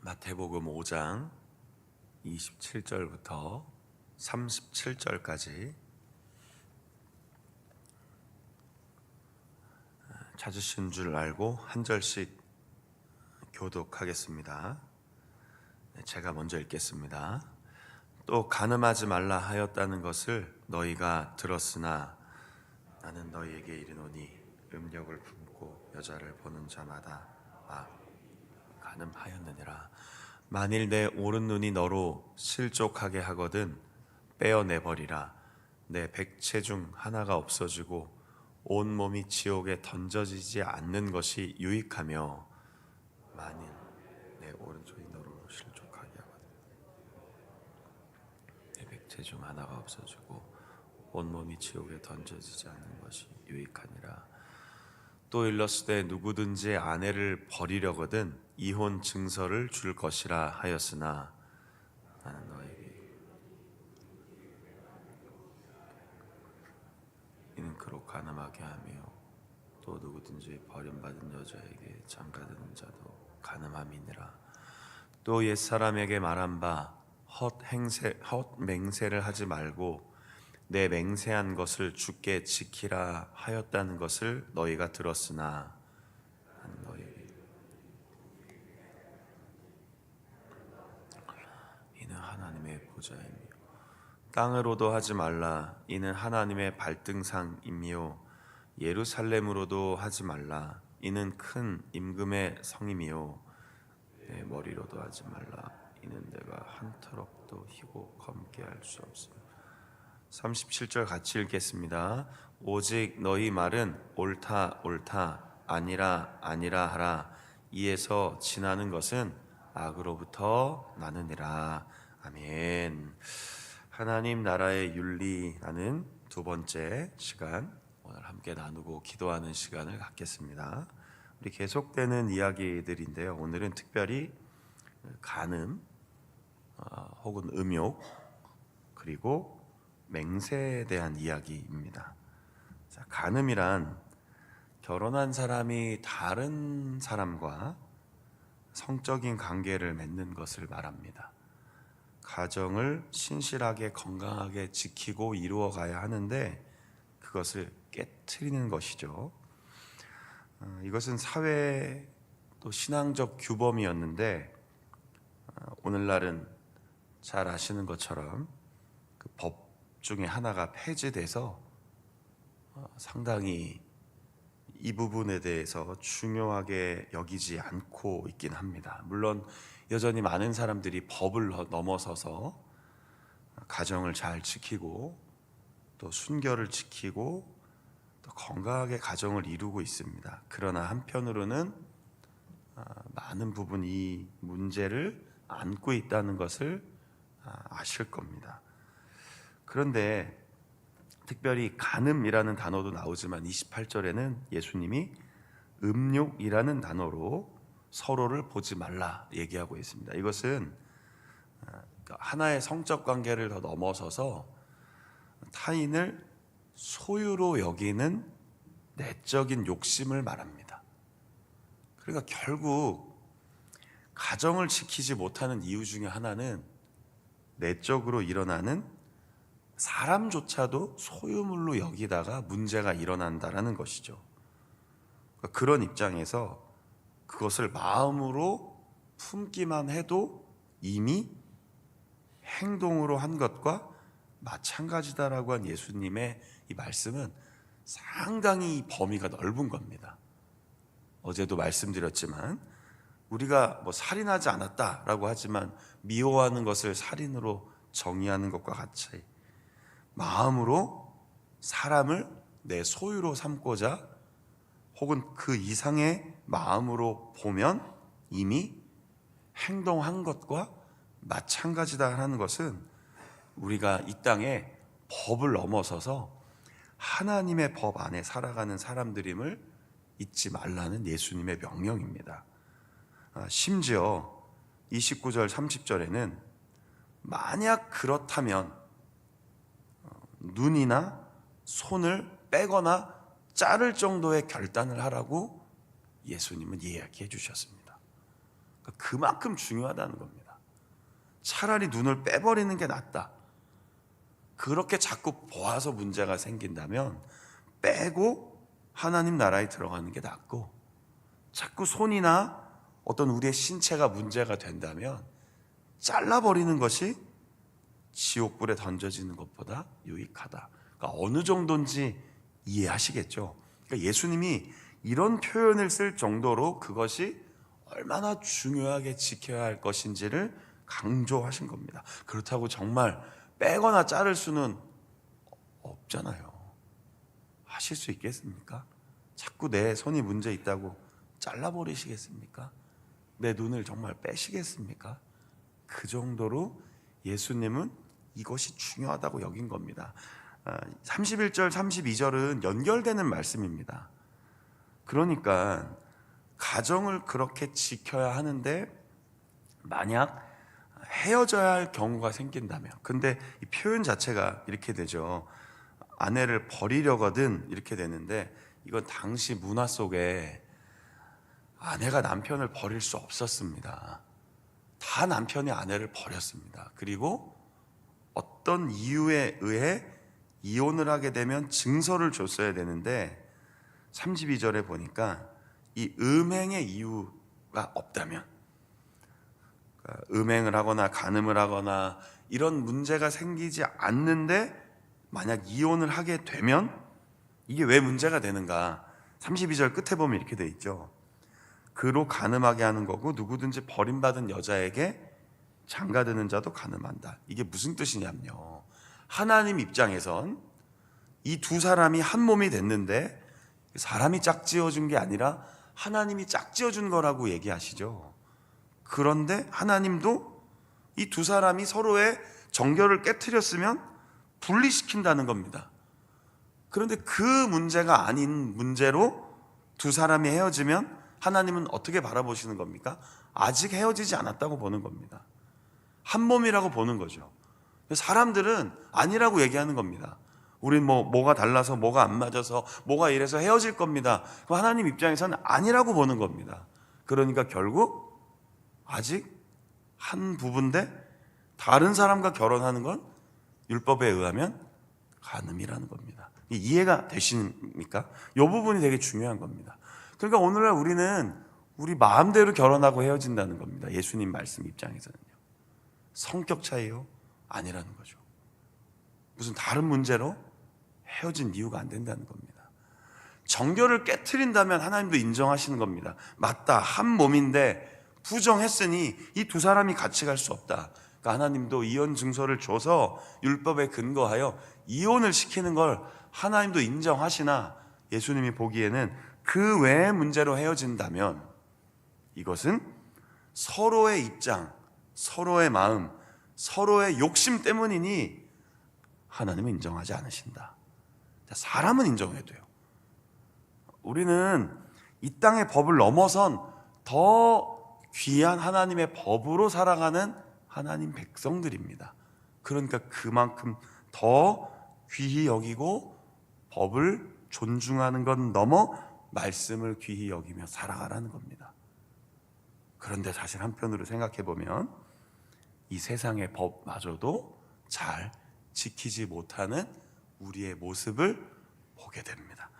마태복음 5장 27절부터 37절까지 찾으신 줄 알고 한 절씩 교독하겠습니다. 제가 먼저 읽겠습니다. 또 가늠하지 말라 하였다는 것을 너희가 들었으나 나는 너희에게 이르노니 음력을 품고 여자를 보는 자마다 가늠하였느니라. 만일 내 오른 눈이 너로 실족하게 하거든 빼어내버리라. 내 백체 중 하나가 없어지고 온 몸이 지옥에 던져지지 않는 것이 유익하며, 만일 내 오른손이 너로 실족하게 하거든 내 백체 중 하나가 없어지고 온 몸이 지옥에 던져지지 않는 것이 유익하니라. 또 일렀으되 누구든지 아내를 버리려거든 이혼 증서를 줄 것이라 하였으나 나는 너에게 이는 그로 가늠하게 하며, 또 누구든지 버림받은 여자에게 장가드는 자도 가늠함이니라. 또 옛사람에게 말한 바 헛맹세를 하지 말고 내 맹세한 것을 주께 지키라 하였다는 것을 너희가 들었으나 나는 너희에게 이는 하나님의 보좌이며 땅으로도 하지 말라. 이는 하나님의 발등상이며 예루살렘으로도 하지 말라. 이는 큰 임금의 성이며 내 머리로도 하지 말라. 이는 내가 한 터럭도 희고 검게 할 수 없으며. 37절 같이 읽겠습니다. 오직 너희 말은 옳다 옳다 아니라 아니라 하라. 이에서 지나는 것은 악으로부터 나느니라. 아멘. 하나님 나라의 윤리라는 두 번째 시간, 오늘 함께 나누고 기도하는 시간을 갖겠습니다. 우리 계속되는 이야기들인데요, 오늘은 특별히 간음 혹은 음욕 그리고 맹세에 대한 이야기입니다. 자, 간음이란 결혼한 사람이 다른 사람과 성적인 관계를 맺는 것을 말합니다. 가정을 신실하게 건강하게 지키고 이루어가야 하는데 그것을 깨트리는 것이죠. 이것은 사회 또 신앙적 규범이었는데 오늘날은 잘 아시는 것처럼 그 법 중에 하나가 폐지돼서 상당히 이 부분에 대해서 중요하게 여기지 않고 있긴 합니다. 물론 여전히 많은 사람들이 법을 넘어서서 가정을 잘 지키고 또 순결을 지키고 또 건강하게 가정을 이루고 있습니다. 그러나 한편으로는 많은 부분 이 문제를 안고 있다는 것을 아실 겁니다. 그런데 특별히 간음이라는 단어도 나오지만 28절에는 예수님이 음욕이라는 단어로 서로를 보지 말라 얘기하고 있습니다. 이것은 하나의 성적 관계를 더 넘어서서 타인을 소유로 여기는 내적인 욕심을 말합니다. 그러니까 결국 가정을 지키지 못하는 이유 중에 하나는 내적으로 일어나는 사람조차도 소유물로 여기다가 문제가 일어난다라는 것이죠. 그런 입장에서 그것을 마음으로 품기만 해도 이미 행동으로 한 것과 마찬가지다라고 한 예수님의 이 말씀은 상당히 범위가 넓은 겁니다. 어제도 말씀드렸지만 우리가 살인하지 않았다라고 하지만 미워하는 것을 살인으로 정의하는 것과 같이 마음으로 사람을 내 소유로 삼고자 혹은 그 이상의 마음으로 보면 이미 행동한 것과 마찬가지다라는 것은 우리가 이 땅에 법을 넘어서서 하나님의 법 안에 살아가는 사람들임을 잊지 말라는 예수님의 명령입니다. 심지어 29절 30절에는 만약 그렇다면 눈이나 손을 빼거나 자를 정도의 결단을 하라고 예수님은 이야기해 주셨습니다. 그만큼 중요하다는 겁니다. 차라리 눈을 빼버리는 게 낫다. 그렇게 자꾸 보아서 문제가 생긴다면 빼고 하나님 나라에 들어가는 게 낫고, 자꾸 손이나 어떤 우리의 신체가 문제가 된다면 잘라버리는 것이 지옥불에 던져지는 것보다 유익하다. 그러니까 어느 정도인지 이해하시겠죠? 그러니까 예수님이 이런 표현을 쓸 정도로 그것이 얼마나 중요하게 지켜야 할 것인지를 강조하신 겁니다. 그렇다고 정말 빼거나 자를 수는 없잖아요. 하실 수 있겠습니까? 자꾸 내 손이 문제 있다고 잘라버리시겠습니까? 내 눈을 정말 빼시겠습니까? 그 정도로 예수님은 이것이 중요하다고 여긴 겁니다. 31절, 32절은 연결되는 말씀입니다. 그러니까 가정을 그렇게 지켜야 하는데 만약 헤어져야 할 경우가 생긴다면, 근데 이 표현 자체가 이렇게 되죠. 아내를 버리려거든 이렇게 되는데, 이건 당시 문화 속에 아내가 남편을 버릴 수 없었습니다. 다 남편이 아내를 버렸습니다. 그리고 어떤 이유에 의해 이혼을 하게 되면 증서를 줬어야 되는데 32절에 보니까 이 음행의 이유가 없다면, 그러니까 음행을 하거나 간음을 하거나 이런 문제가 생기지 않는데 만약 이혼을 하게 되면 이게 왜 문제가 되는가? 32절 끝에 보면 이렇게 돼 있죠. 그로 간음하게 하는 거고 누구든지 버림받은 여자에게 장가드는 자도 간음한다. 이게 무슨 뜻이냐면요, 하나님 입장에선 이 두 사람이 한 몸이 됐는데 사람이 짝지어준 게 아니라 하나님이 짝지어준 거라고 얘기하시죠. 그런데 하나님도 이 두 사람이 서로의 정결을 깨트렸으면 분리시킨다는 겁니다. 그런데 그 문제가 아닌 문제로 두 사람이 헤어지면 하나님은 어떻게 바라보시는 겁니까? 아직 헤어지지 않았다고 보는 겁니다. 한 몸이라고 보는 거죠. 사람들은 아니라고 얘기하는 겁니다. 우린 뭐가 달라서, 뭐가 안 맞아서, 뭐가 이래서 헤어질 겁니다. 그럼 하나님 입장에서는 아니라고 보는 겁니다. 그러니까 결국 아직 한 부분인데 다른 사람과 결혼하는 건 율법에 의하면 간음이라는 겁니다. 이해가 되십니까? 이 부분이 되게 중요한 겁니다. 그러니까 오늘날 우리는 우리 마음대로 결혼하고 헤어진다는 겁니다. 예수님 말씀 입장에서는요. 성격 차이요? 아니라는 거죠. 무슨 다른 문제로 헤어진 이유가 안 된다는 겁니다. 정결을 깨트린다면 하나님도 인정하시는 겁니다. 맞다, 한 몸인데 부정했으니 이 두 사람이 같이 갈 수 없다. 그러니까 하나님도 이혼 증서를 줘서 율법에 근거하여 이혼을 시키는 걸 하나님도 인정하시나, 예수님이 보기에는 그 외의 문제로 헤어진다면 이것은 서로의 입장, 서로의 마음, 서로의 욕심 때문이니 하나님은 인정하지 않으신다. 사람은 인정해도요. 우리는 이 땅의 법을 넘어선 더 귀한 하나님의 법으로 살아가는 하나님 백성들입니다. 그러니까 그만큼 더 귀히 여기고 법을 존중하는 건 넘어 말씀을 귀히 여기며 살아가라는 겁니다. 그런데 사실 한편으로 생각해 보면 이 세상의 법마저도 잘 지키지 못하는 우리의 모습을 보게 됩니다.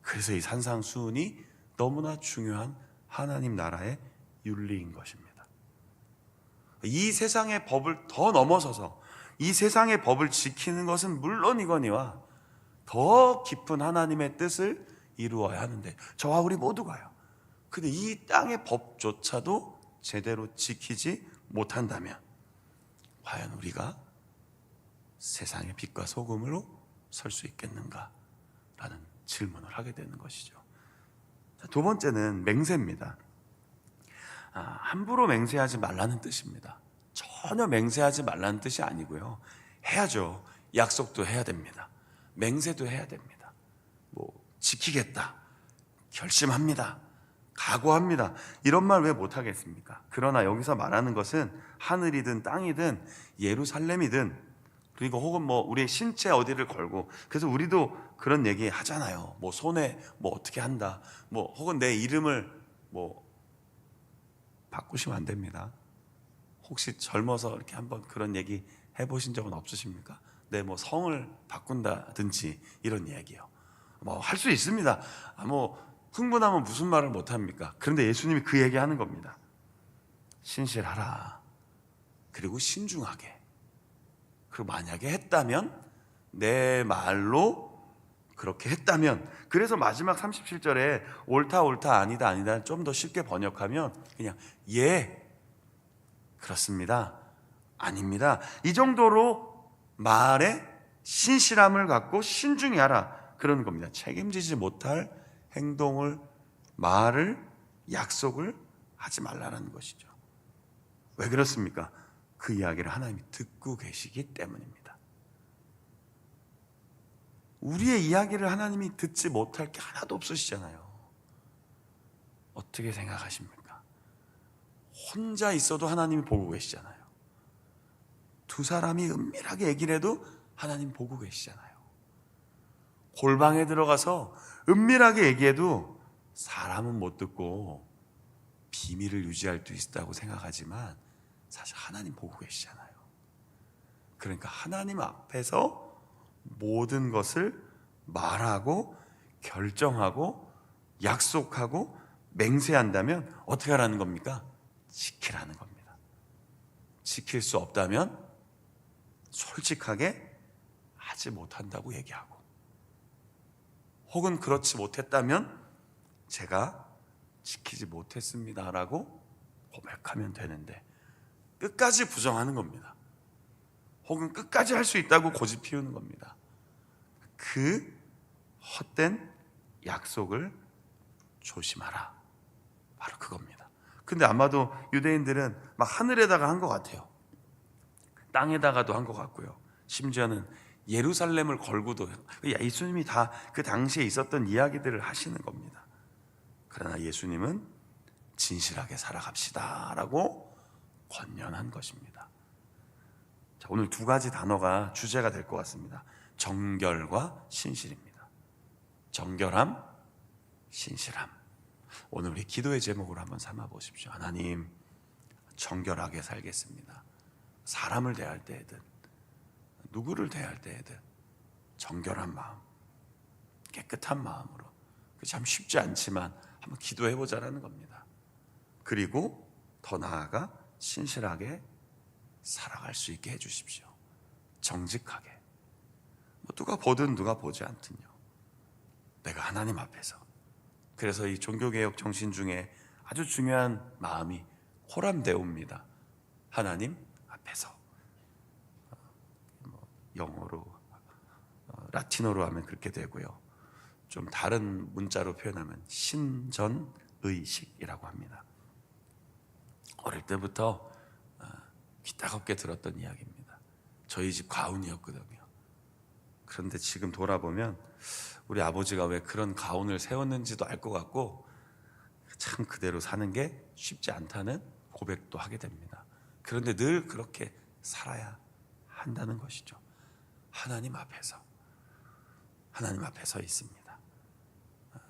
그래서 이 산상수훈이 너무나 중요한 하나님 나라의 윤리인 것입니다. 이 세상의 법을 더 넘어서서 이 세상의 법을 지키는 것은 물론이거니와 더 깊은 하나님의 뜻을 이루어야 하는데 저와 우리 모두가요. 근데 이 땅의 법조차도 제대로 지키지 못한다면 과연 우리가 세상의 빛과 소금으로 설 수 있겠는가? 라는 질문을 하게 되는 것이죠. 두 번째는 맹세입니다. 함부로 맹세하지 말라는 뜻입니다. 전혀 맹세하지 말라는 뜻이 아니고요. 해야죠. 약속도 해야 됩니다. 맹세도 해야 됩니다. 지키겠다, 결심합니다, 각오합니다, 이런 말 왜 못하겠습니까? 그러나 여기서 말하는 것은 하늘이든 땅이든 예루살렘이든, 그리고 혹은 우리의 신체 어디를 걸고, 그래서 우리도 그런 얘기 하잖아요. 손에 어떻게 한다, 혹은 내 이름을 바꾸시면 안 됩니다. 혹시 젊어서 이렇게 한번 그런 얘기 해보신 적은 없으십니까? 네, 뭐 성을 바꾼다든지 이런 얘기요. 뭐 할 수 있습니다. 뭐 흥분하면 무슨 말을 못 합니까? 그런데 예수님이 그 얘기 하는 겁니다. 신실하라. 그리고 신중하게. 그리고 만약에 했다면, 내 말로 그렇게 했다면, 그래서 마지막 37절에 옳다 옳다 아니다 아니다 좀 더 쉽게 번역하면 그냥 예, 그렇습니다, 아닙니다, 이 정도로 말에 신실함을 갖고 신중히 하라, 그러는 겁니다. 책임지지 못할 행동을, 말을, 약속을 하지 말라는 것이죠. 왜 그렇습니까? 그 이야기를 하나님이 듣고 계시기 때문입니다. 우리의 이야기를 하나님이 듣지 못할 게 하나도 없으시잖아요. 어떻게 생각하십니까? 혼자 있어도 하나님이 보고 계시잖아요. 두 사람이 은밀하게 얘기를 해도 하나님 보고 계시잖아요. 골방에 들어가서 은밀하게 얘기해도 사람은 못 듣고 비밀을 유지할 수 있다고 생각하지만 사실 하나님 보고 계시잖아요. 그러니까 하나님 앞에서 모든 것을 말하고 결정하고 약속하고 맹세한다면 어떻게 하라는 겁니까? 지키라는 겁니다. 지킬 수 없다면 솔직하게 하지 못한다고 얘기하고, 혹은 그렇지 못했다면 제가 지키지 못했습니다라고 고백하면 되는데 끝까지 부정하는 겁니다. 혹은 끝까지 할 수 있다고 고집 피우는 겁니다. 그 헛된 약속을 조심하라, 바로 그겁니다. 근데 아마도 유대인들은 막 하늘에다가 한 것 같아요. 땅에다가도 한 것 같고요. 심지어는 예루살렘을 걸고도, 예수님이 다 그 당시에 있었던 이야기들을 하시는 겁니다. 그러나 예수님은 진실하게 살아갑시다 라고 권면한 것입니다. 자, 오늘 두 가지 단어가 주제가 될 것 같습니다. 정결과 신실입니다. 정결함, 신실함. 오늘 우리 기도의 제목으로 한번 삼아 보십시오. 하나님, 정결하게 살겠습니다. 사람을 대할 때에든 누구를 대할 때에든 정결한 마음, 깨끗한 마음으로. 참 쉽지 않지만 한번 기도해 보자라는 겁니다. 그리고 더 나아가 신실하게 살아갈 수 있게 해주십시오. 정직하게. 뭐 누가 보든 누가 보지 않든요, 내가 하나님 앞에서. 그래서 이 종교개혁 정신 중에 아주 중요한 마음이 코람데오입니다. 하나님 앞에서. 영어로, 라틴어로 하면 그렇게 되고요. 좀 다른 문자로 표현하면 신전의식이라고 합니다. 어릴 때부터 귀 따갑게 들었던 이야기입니다. 저희 집 가훈이었거든요. 그런데 지금 돌아보면 우리 아버지가 왜 그런 가훈을 세웠는지도 알 것 같고, 참 그대로 사는 게 쉽지 않다는 고백도 하게 됩니다. 그런데 늘 그렇게 살아야 한다는 것이죠. 하나님 앞에서, 하나님 앞에 서 있습니다.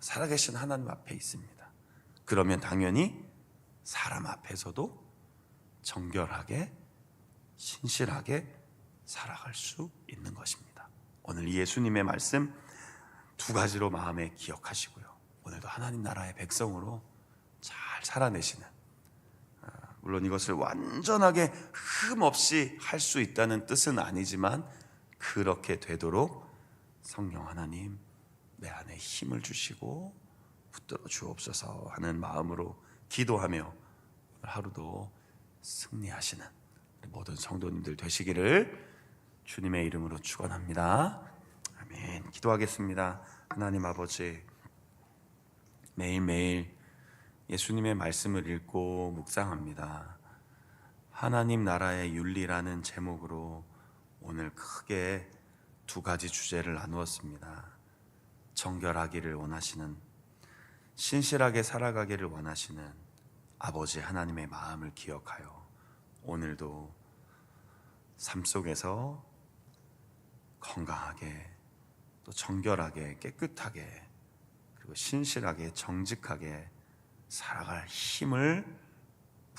살아계신 하나님 앞에 있습니다. 그러면 당연히 사람 앞에서도 정결하게 신실하게 살아갈 수 있는 것입니다. 오늘 예수님의 말씀 두 가지로 마음에 기억하시고요, 오늘도 하나님 나라의 백성으로 잘 살아내시는, 물론 이것을 완전하게 흠없이 할 수 있다는 뜻은 아니지만 그렇게 되도록 성령 하나님 내 안에 힘을 주시고 붙들어 주옵소서 하는 마음으로 기도하며 하루도 승리하시는 모든 성도님들 되시기를 주님의 이름으로 축원합니다. 아멘. 기도하겠습니다. 하나님 아버지, 매일매일 예수님의 말씀을 읽고 묵상합니다. 하나님 나라의 윤리라는 제목으로 오늘 크게 두 가지 주제를 나누었습니다. 정결하기를 원하시는, 신실하게 살아가기를 원하시는 아버지 하나님의 마음을 기억하여 오늘도 삶 속에서 건강하게, 또 정결하게, 깨끗하게, 그리고 신실하게, 정직하게 살아갈 힘을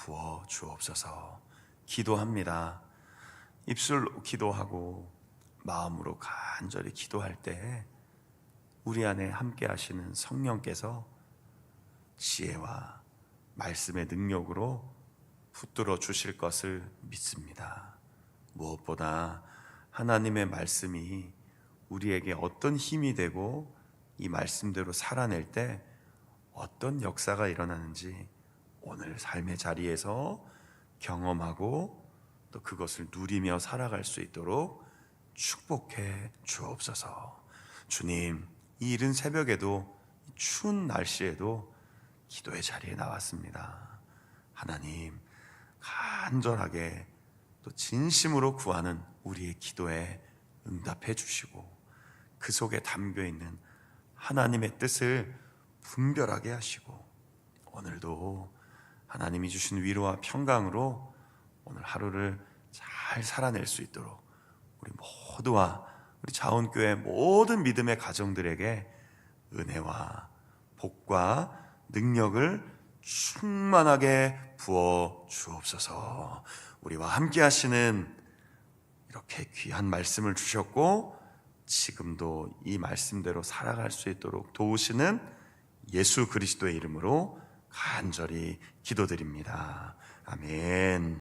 부어 주옵소서. 기도합니다. 입술로 기도하고 마음으로 간절히 기도할 때 우리 안에 함께 하시는 성령께서 지혜와 말씀의 능력으로 붙들어 주실 것을 믿습니다. 무엇보다 하나님의 말씀이 우리에게 어떤 힘이 되고 이 말씀대로 살아낼 때 어떤 역사가 일어나는지 오늘 삶의 자리에서 경험하고 또 그것을 누리며 살아갈 수 있도록 축복해 주옵소서. 주님, 이 이른 새벽에도 추운 날씨에도 기도의 자리에 나왔습니다. 하나님, 간절하게 또 진심으로 구하는 우리의 기도에 응답해 주시고 그 속에 담겨 있는 하나님의 뜻을 분별하게 하시고 오늘도 하나님이 주신 위로와 평강으로 오늘 하루를 잘 살아낼 수 있도록 우리 모두와 우리 자원교회 모든 믿음의 가정들에게 은혜와 복과 능력을 충만하게 부어 주옵소서. 우리와 함께 하시는 이렇게 귀한 말씀을 주셨고 지금도 이 말씀대로 살아갈 수 있도록 도우시는 예수 그리스도의 이름으로 간절히 기도드립니다. 아멘.